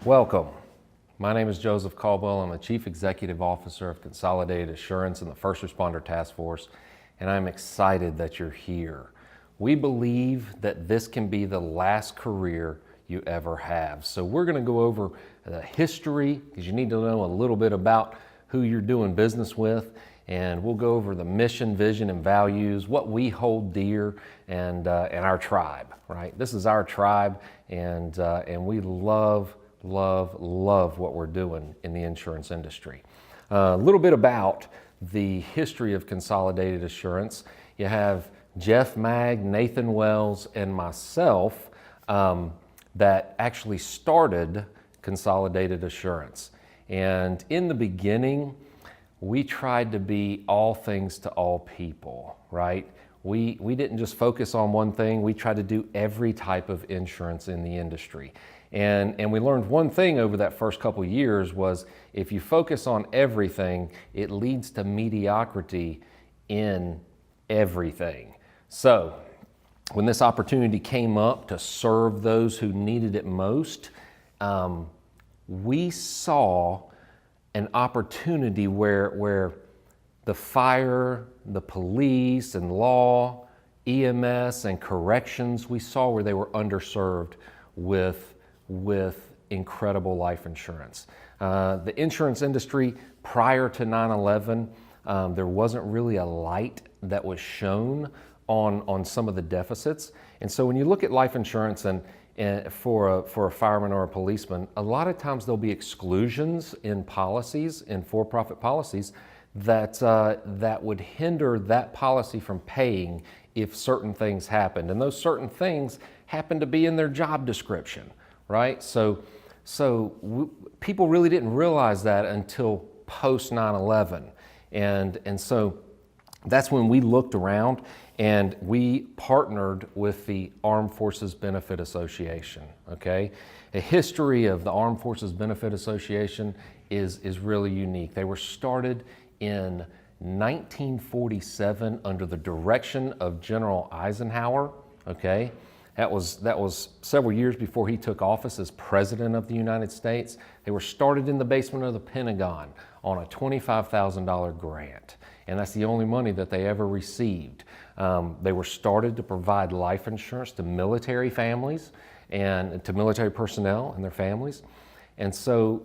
Welcome. My name is Joseph Caldwell. I'm the Chief Executive Officer of Consolidated Assurance and the First Responder Task Force, and I'm excited that you're here. We believe that this can be the last career you ever have. So we're going to go over the history, because you need to know a little bit about who you're doing business with, and we'll go over the mission, vision, and values, what we hold dear, and our tribe, right? This is our tribe, and we love what we're doing in the insurance industry. A little bit about the history of Consolidated Assurance. You have Jeff Mag, Nathan Wells, and myself that actually started Consolidated Assurance. And in the beginning, we tried to be all things to all people, right? We didn't just focus on one thing. We tried to do every type of insurance in the industry. And we learned one thing over that first couple of years was if you focus on everything, it leads to mediocrity in everything. So when this opportunity came up to serve those who needed it most, we saw an opportunity where the fire, the police and law, EMS and corrections, we saw where they were underserved with incredible life insurance. The insurance industry prior to 9/11, there wasn't really a light that was shown on some of the deficits. And so when you look at life insurance and for a fireman or a policeman, a lot of times there'll be exclusions in policies, in for-profit policies, that would hinder that policy from paying if certain things happened. And those certain things happen to be in their job description, right? So people really didn't realize that until post 9/11. And so that's when we looked around and we partnered with the Armed Forces Benefit Association, okay? A history of the Armed Forces Benefit Association is really unique. They were started in 1947 under the direction of General Eisenhower, okay? That was several years before he took office as President of the United States. They were started in the basement of the Pentagon on a $25,000 grant, and that's the only money that they ever received. They were started to provide life insurance to military families and to military personnel and their families. And so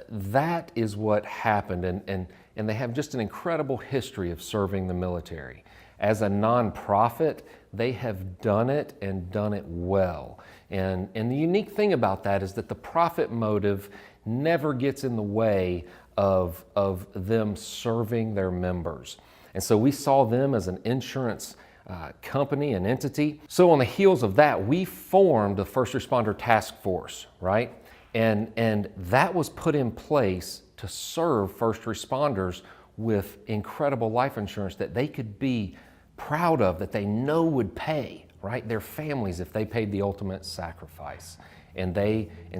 that is what happened, and they have just an incredible history of serving the military. As a nonprofit, they have done it and done it well. And the unique thing about that is that the profit motive never gets in the way of them serving their members. And so we saw them as an insurance company, an entity. So on the heels of that, we formed the First Responder Task Force, right? And that was put in place to serve first responders with incredible life insurance that they could be proud of, that they know would pay, right? Their families if they paid the ultimate sacrifice and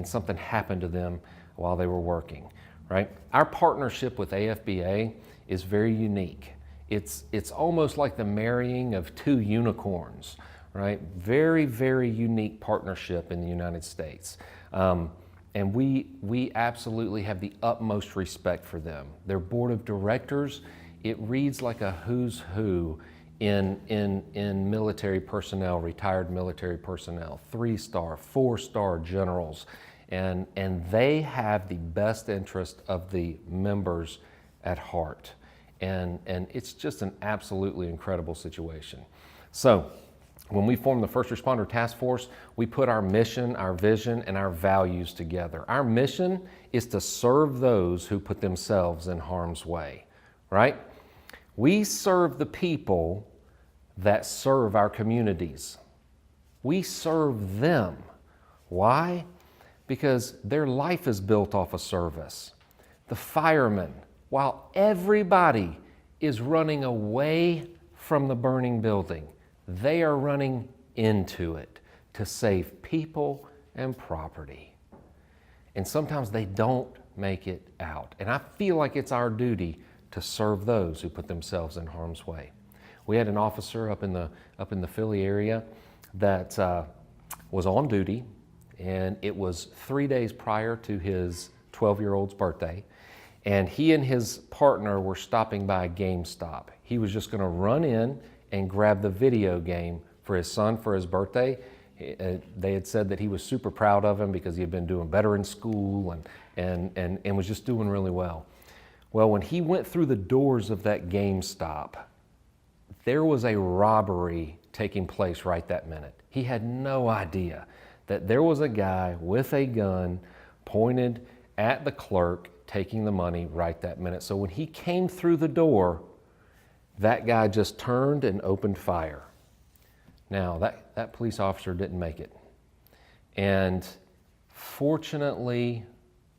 something happened to them while they were working, right? Our partnership with AFBA is very unique. It's almost like the marrying of two unicorns, right? Very, very unique partnership in the United States. And we absolutely have the utmost respect for them. Their board of directors, it reads like a who's who in military personnel, retired military personnel, 3-star, 4-star generals, and they have the best interest of the members at heart. And it's just an absolutely incredible situation. So when we formed the First Responder Task Force, we put our mission, our vision, and our values together. Our mission is to serve those who put themselves in harm's way, right? We serve the people that serve our communities. We serve them. Why? Because their life is built off of service. The firemen, while everybody is running away from the burning building, they are running into it to save people and property. And sometimes they don't make it out. And I feel like it's our duty to serve those who put themselves in harm's way. We had an officer up in the Philly area that was on duty and it was 3 days prior to his 12-year-old's birthday. And he and his partner were stopping by a GameStop. He was just going to run in and grab the video game for his son for his birthday. They had said that he was super proud of him because he had been doing better in school and was just doing really well. Well, when he went through the doors of that GameStop, there was a robbery taking place right that minute. He had no idea that there was a guy with a gun pointed at the clerk taking the money right that minute. So when he came through the door, that guy just turned and opened fire. Now, that police officer didn't make it. And fortunately,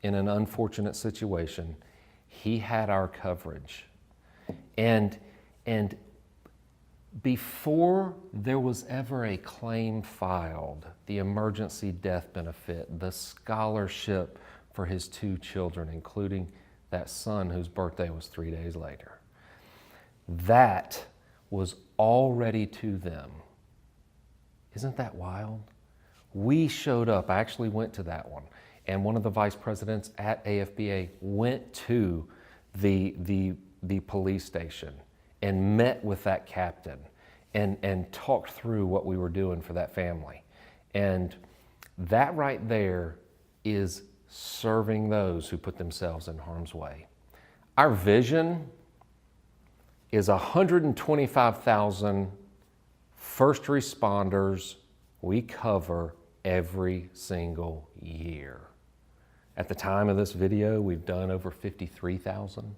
in an unfortunate situation, he had our coverage. And before there was ever a claim filed, the emergency death benefit, the scholarship for his 2 children, including that son whose birthday was 3 days later, that was already to them. Isn't that wild? We showed up. I actually went to that one. And one of the vice presidents at AFBA went to the police station and met with that captain and talked through what we were doing for that family. And that right there is serving those who put themselves in harm's way. Our vision is 125,000 first responders we cover every single year. At the time of this video, we've done over 53,000,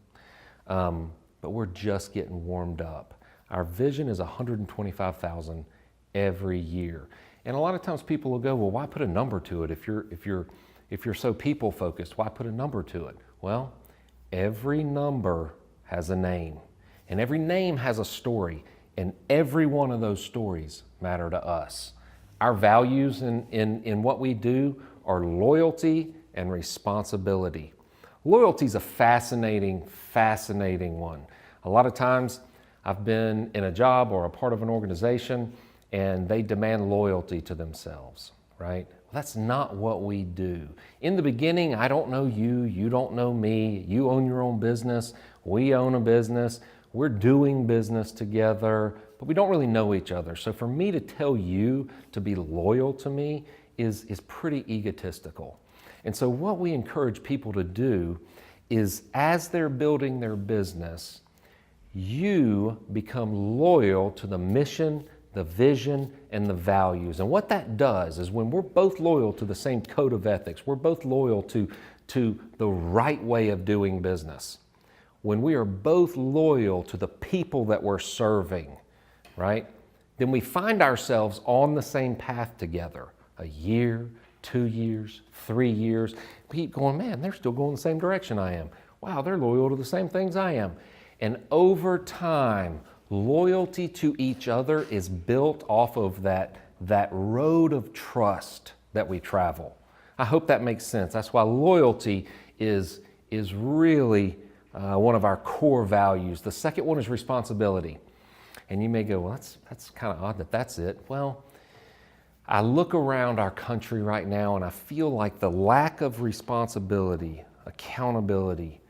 but we're just getting warmed up. Our vision is 125,000 every year. And a lot of times people will go, well, why put a number to it? If you're so people focused, why put a number to it? Well, every number has a name, and every name has a story, and every one of those stories matter to us. Our values in what we do are loyalty and responsibility. Loyalty is a fascinating one. A lot of times I've been in a job or a part of an organization and they demand loyalty to themselves, right? Well, that's not what we do. In the beginning, I don't know you, you don't know me, you own your own business, we own a business, we're doing business together, but we don't really know each other. So for me to tell you to be loyal to me is pretty egotistical. And so what we encourage people to do is as they're building their business, you become loyal to the mission, the vision, and the values. And what that does is when we're both loyal to the same code of ethics, we're both loyal to the right way of doing business. When we are both loyal to the people that we're serving, right, then we find ourselves on the same path together. A year, 2 years, 3 years. We keep going, man, they're still going the same direction I am. Wow, they're loyal to the same things I am. And over time, loyalty to each other is built off of that road of trust that we travel. I hope that makes sense. That's why loyalty is really one of our core values. The second one is responsibility. And you may go, well, that's kind of odd that that's it. Well, I look around our country right now and I feel like the lack of responsibility, accountability,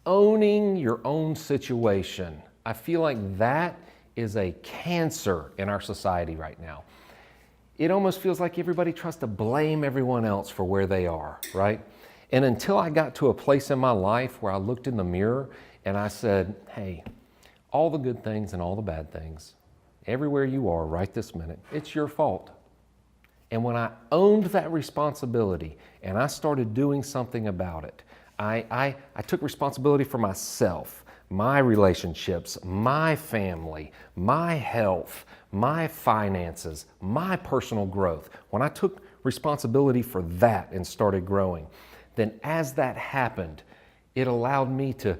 owning your own situation, I feel like that is a cancer in our society right now. It almost feels like everybody tries to blame everyone else for where they are, right? And until I got to a place in my life where I looked in the mirror and I said, hey, all the good things and all the bad things, everywhere you are right this minute, it's your fault. And when I owned that responsibility and I started doing something about it, I took responsibility for myself, my relationships, my family, my health, my finances, my personal growth. When I took responsibility for that and started growing, then as that happened, it allowed me to,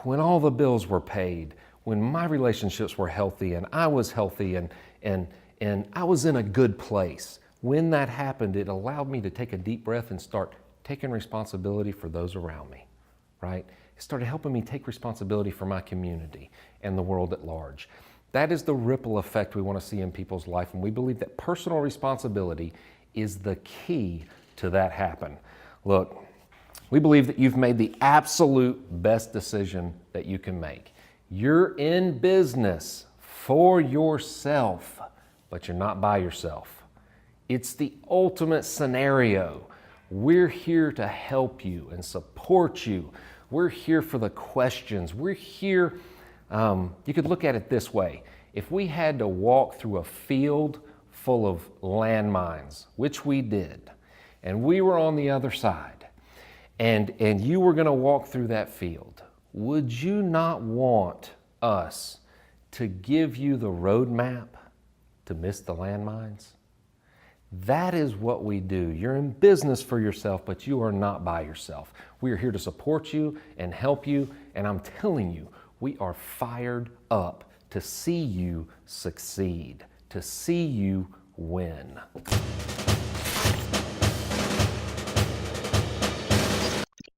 when all the bills were paid, when my relationships were healthy and I was healthy and I was in a good place, when that happened, it allowed me to take a deep breath and start taking responsibility for those around me, right? It started helping me take responsibility for my community and the world at large. That is the ripple effect we want to see in people's life, and we believe that personal responsibility is the key to that happen. Look, we believe that you've made the absolute best decision that you can make. You're in business for yourself, but you're not by yourself. It's the ultimate scenario. We're here to help you and support you. We're here for the questions. We're here, you could look at it this way. If we had to walk through a field full of landmines, which we did, and we were on the other side, and you were gonna walk through that field, would you not want us to give you the roadmap to miss the landmines? That is what we do. You're in business for yourself, but you are not by yourself. We are here to support you and help you, and I'm telling you, we are fired up to see you succeed, to see you win.